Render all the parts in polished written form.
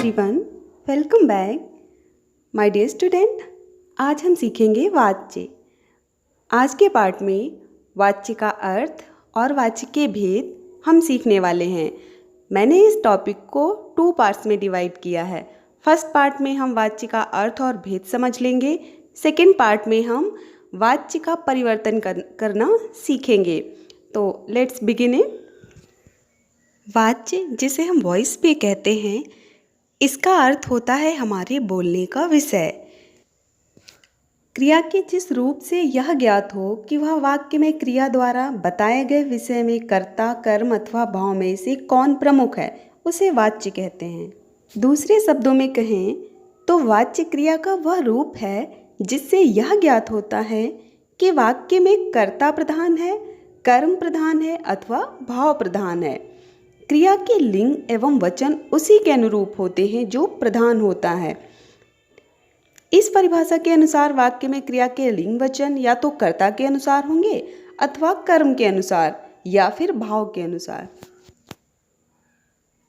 Everyone, welcome back my dear student. आज हम सीखेंगे वाच्य। आज के पार्ट में वाच्य का अर्थ और वाच्य के भेद हम सीखने वाले हैं। मैंने इस टॉपिक को 2 पार्ट्स में डिवाइड किया है। फर्स्ट पार्ट में हम वाच्य का अर्थ और भेद समझ लेंगे। सेकेंड पार्ट में हम वाच्य का परिवर्तन करना सीखेंगे। तो लेट्स बिगिन। वाच्य, जिसे हम वॉइस पे कहते हैं, इसका अर्थ होता है हमारे बोलने का विषय। क्रिया के जिस रूप से यह ज्ञात हो कि वह वाक्य में क्रिया द्वारा बताए गए विषय में कर्ता, कर्म अथवा भाव में से कौन प्रमुख है, उसे वाच्य कहते हैं। दूसरे शब्दों में कहें तो वाच्य क्रिया का वह रूप है जिससे यह ज्ञात होता है कि वाक्य में कर्ता प्रधान है, कर्म प्रधान है अथवा भाव प्रधान है। क्रिया के लिंग एवं वचन उसी के अनुरूप होते हैं जो प्रधान होता है। इस परिभाषा के अनुसार वाक्य में क्रिया के लिंग वचन या तो कर्ता के अनुसार होंगे अथवा कर्म के अनुसार या फिर भाव के अनुसार।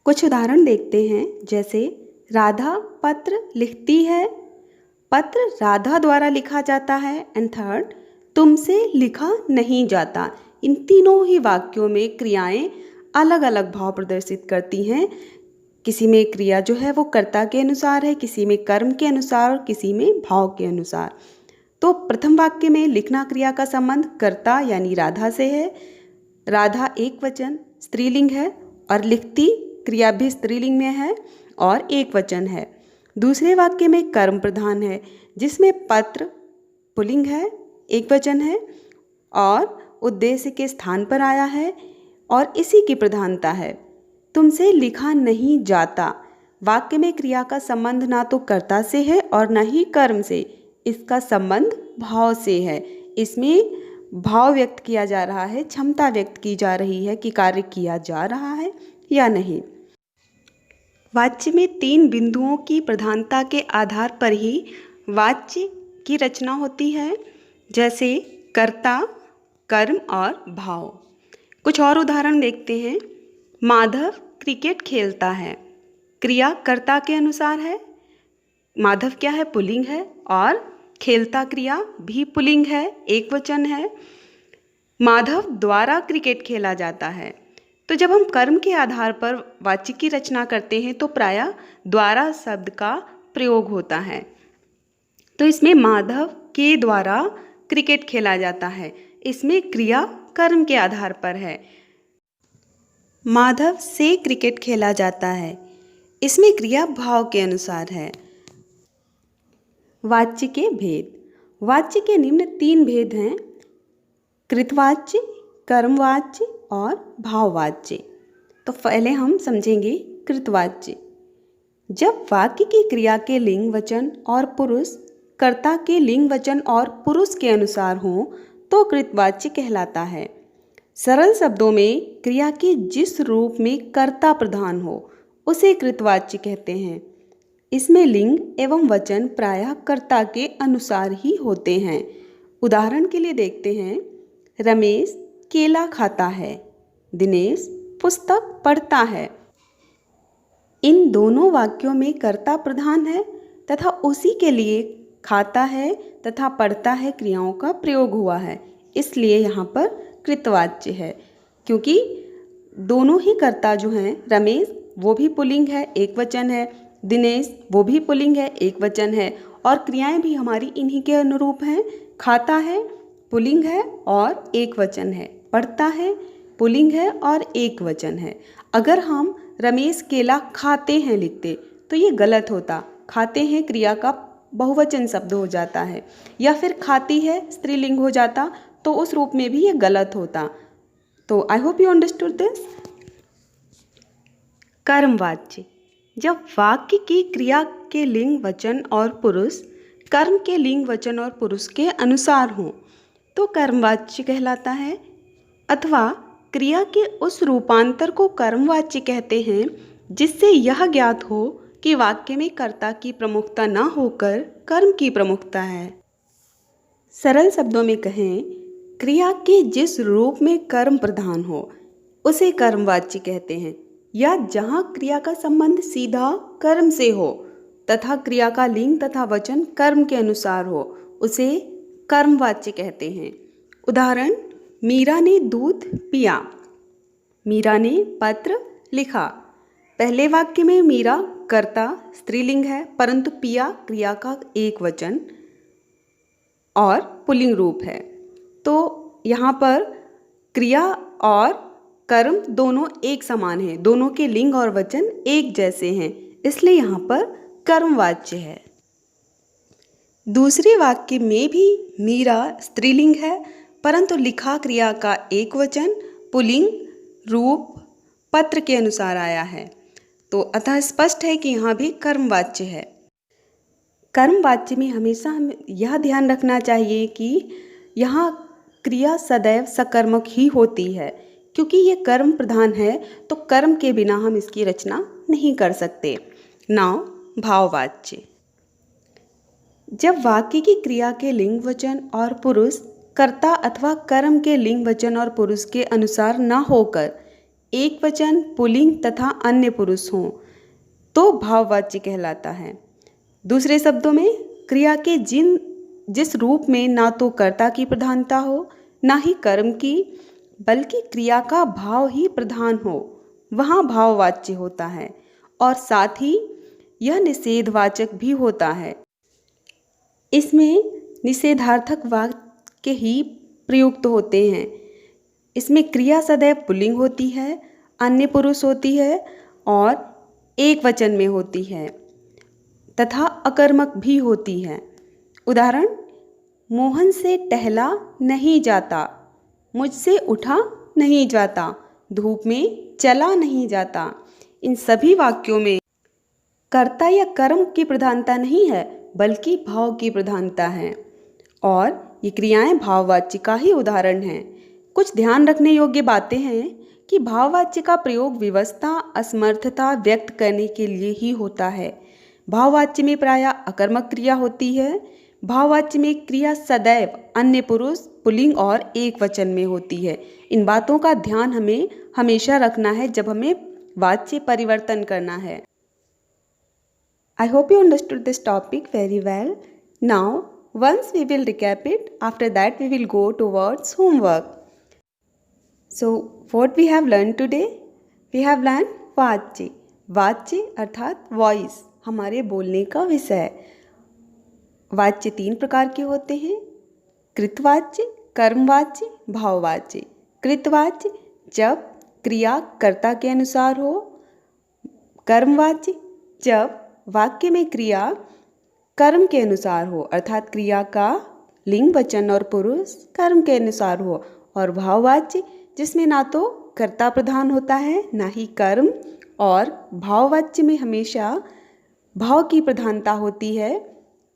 कुछ उदाहरण देखते हैं। जैसे राधा पत्र लिखती है, पत्र राधा द्वारा लिखा जाता है। एंड थर्ड, तुमसे लिखा नहीं जाता। इन तीनों ही वाक्यों में क्रियाएं अलग अलग भाव प्रदर्शित करती हैं। किसी में क्रिया जो है वो कर्ता के अनुसार है, किसी में कर्म के अनुसार और किसी में भाव के अनुसार। तो प्रथम वाक्य में लिखना क्रिया का संबंध कर्ता यानी राधा से है। राधा एक वचन स्त्रीलिंग है और लिखती क्रिया भी स्त्रीलिंग में है और एक वचन है। दूसरे वाक्य में कर्म प्रधान है, जिसमें पत्र पुल्लिंग है, एक वचन है और उद्देश्य के स्थान पर आया है और इसी की प्रधानता है। तुमसे लिखा नहीं जाता, वाक्य में क्रिया का संबंध ना तो कर्ता से है और ना ही कर्म से, इसका संबंध भाव से है। इसमें भाव व्यक्त किया जा रहा है, क्षमता व्यक्त की जा रही है कि कार्य किया जा रहा है या नहीं। वाच्य में 3 बिंदुओं की प्रधानता के आधार पर ही वाच्य की रचना होती है, जैसे कर्ता, कर्म और भाव। कुछ और उदाहरण देखते हैं। माधव क्रिकेट खेलता है, क्रिया कर्ता के अनुसार है। माधव क्या है, पुल्लिंग है और खेलता क्रिया भी पुल्लिंग है, एक वचन है। माधव द्वारा क्रिकेट खेला जाता है। तो जब हम कर्म के आधार पर वाच्य की रचना करते हैं तो प्रायः द्वारा शब्द का प्रयोग होता है। तो इसमें माधव के द्वारा क्रिकेट खेला जाता है, इसमें क्रिया कर्म के आधार पर है। माधव से क्रिकेट खेला जाता है, इसमें क्रिया भाव के अनुसार है। वाच्य के भेद। वाच्य के निम्न 3 भेद हैं: कृतवाच्य, कर्मवाच्य और भाववाच्य। तो पहले हम समझेंगे कृतवाच्य। जब वाक्य की क्रिया के लिंग वचन और पुरुष कर्ता के लिंग वचन और पुरुष के अनुसार हो तो कृतवाच्य कहलाता है। सरल शब्दों में क्रिया के जिस रूप में कर्ता प्रधान हो उसे कृतवाच्य कहते हैं। इसमें लिंग एवं वचन प्रायः कर्ता के अनुसार ही होते हैं। उदाहरण के लिए देखते हैं। रमेश केला खाता है, दिनेश पुस्तक पढ़ता है। इन दोनों वाक्यों में कर्ता प्रधान है तथा उसी के लिए खाता है तथा पढ़ता है क्रियाओं का प्रयोग हुआ है, इसलिए यहाँ पर कृतवाच्य है। क्योंकि दोनों ही कर्ता जो हैं, रमेश वो भी पुल्लिंग है, एक वचन है, दिनेश वो भी पुल्लिंग है, एक वचन है और क्रियाएं भी हमारी इन्हीं के अनुरूप हैं। खाता है पुल्लिंग है और एक वचन है, पढ़ता है पुल्लिंग है और एक वचन है। अगर हम रमेश केला खाते हैं लिखते तो ये गलत होता। खाते हैं क्रिया का बहुवचन शब्द हो जाता है, या फिर खाती है स्त्रीलिंग हो जाता, तो उस रूप में भी ये गलत होता। तो I hope you understood this. कर्मवाच्य। जब वाक्य की क्रिया के लिंग वचन और पुरुष कर्म के लिंग वचन और पुरुष के अनुसार हो तो कर्मवाच्य कहलाता है, अथवा क्रिया के उस रूपांतर को कर्मवाच्य कहते हैं जिससे यह ज्ञात हो कि वाक्य में कर्ता की प्रमुखता न होकर कर्म की प्रमुखता है। सरल शब्दों में कहें, क्रिया के जिस रूप में कर्म प्रधान हो उसे कर्मवाच्य कहते हैं। या जहाँ क्रिया का संबंध सीधा कर्म से हो तथा क्रिया का लिंग तथा वचन कर्म के अनुसार हो, उसे कर्मवाच्य कहते हैं। उदाहरण, मीरा ने दूध पिया, मीरा ने पत्र लिखा। पहले वाक्य में मीरा कर्ता स्त्रीलिंग है, परंतु पिया क्रिया का एक वचन और पुल्लिंग रूप है। तो यहाँ पर क्रिया और कर्म दोनों एक समान हैं, दोनों के लिंग और वचन एक जैसे हैं, इसलिए यहाँ पर कर्मवाच्य है। दूसरे वाक्य में भी मीरा स्त्रीलिंग है, परंतु लिखा क्रिया का एक वचन पुल्लिंग रूप पत्र के अनुसार आया है, तो अतः स्पष्ट है कि यहाँ भी कर्मवाच्य है। कर्मवाच्य में हमेशा हमें यह ध्यान रखना चाहिए कि यहाँ क्रिया सदैव सकर्मक ही होती है, क्योंकि ये कर्म प्रधान है, तो कर्म के बिना हम इसकी रचना नहीं कर सकते। नाउ भाववाच्य। जब वाक्य की क्रिया के लिंग वचन और पुरुष कर्ता अथवा कर्म के लिंग वचन और पुरुष के अनुसार न होकर एक वचन पुल्लिंग तथा अन्य पुरुष हों, तो भाववाच्य कहलाता है। दूसरे शब्दों में, क्रिया के जिस रूप में ना तो कर्ता की प्रधानता हो ना ही कर्म की, बल्कि क्रिया का भाव ही प्रधान हो, वहाँ भाववाच्य होता है, और साथ ही यह निषेधवाचक भी होता है। इसमें निषेधार्थक वाक्य ही प्रयुक्त होते हैं। इसमें क्रिया सदैव पुल्लिंग होती है, अन्य पुरुष होती है और एक वचन में होती है तथा अकर्मक भी होती है। उदाहरण, मोहन से टहला नहीं जाता, मुझसे उठा नहीं जाता, धूप में चला नहीं जाता। इन सभी वाक्यों में कर्ता या कर्म की प्रधानता नहीं है, बल्कि भाव की प्रधानता है, और ये क्रियाएं भाववाच्य का ही उदाहरण हैं। कुछ ध्यान रखने योग्य बातें हैं कि भाववाच्य का प्रयोग विवशता असमर्थता व्यक्त करने के लिए ही होता है। भाववाच्य में प्रायः अकर्मक क्रिया होती है। भाववाच्य में क्रिया सदैव अन्य पुरुष पुल्लिंग और एक वचन में होती है। इन बातों का ध्यान हमें हमेशा रखना है जब हमें वाच्य परिवर्तन करना है। I hope you understood this topic very well. Now, once we will recap it, after that we will go towards homework. So, what we have learned today? We have learned वाच्य। वाच्य अर्थात वॉइस, हमारे बोलने का विषय। वाच्य 3 प्रकार के होते हैं: कृतवाच्य, कर्मवाच्य, भाववाच्य। कृतवाच्य जब क्रिया कर्ता के अनुसार हो। कर्मवाच्य जब वाक्य में क्रिया कर्म के अनुसार हो, अर्थात क्रिया का लिंग वचन और पुरुष कर्म के अनुसार हो। और भाववाच्य जिसमें ना तो कर्ता प्रधान होता है ना ही कर्म, और भाववाच्य में हमेशा भाव की प्रधानता होती है।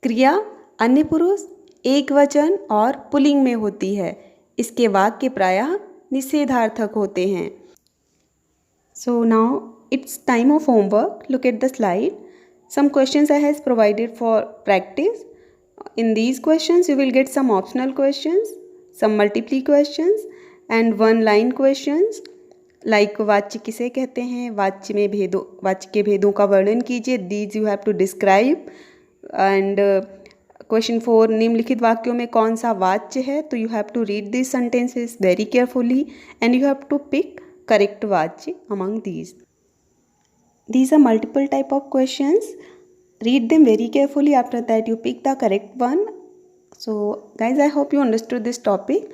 क्रिया अन्य पुरुष एक वचन और पुल्लिंग में होती है। इसके वाक्य प्रायः निषेधार्थक होते हैं। So now it's time of homework. Look at the slide. Some questions I has provided for practice. In these questions you will get some optional questions, some multiple questions and one line questions. Like वाच्य किसे कहते हैं, वाच्य के भेदों का वर्णन कीजिए, these you have to describe. And question 4, निम्नलिखित वाक्यों में कौन सा वाच्य है, तो you have to read these sentences very carefully and you have to pick correct वाच्य among these. These are multiple type of questions. Read them very carefully. After that you pick the correct one. So guys, I hope you understood this topic.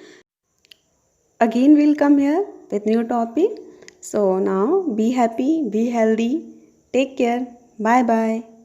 Again we'll come here with new topic. So now be happy, be healthy, take care, bye bye.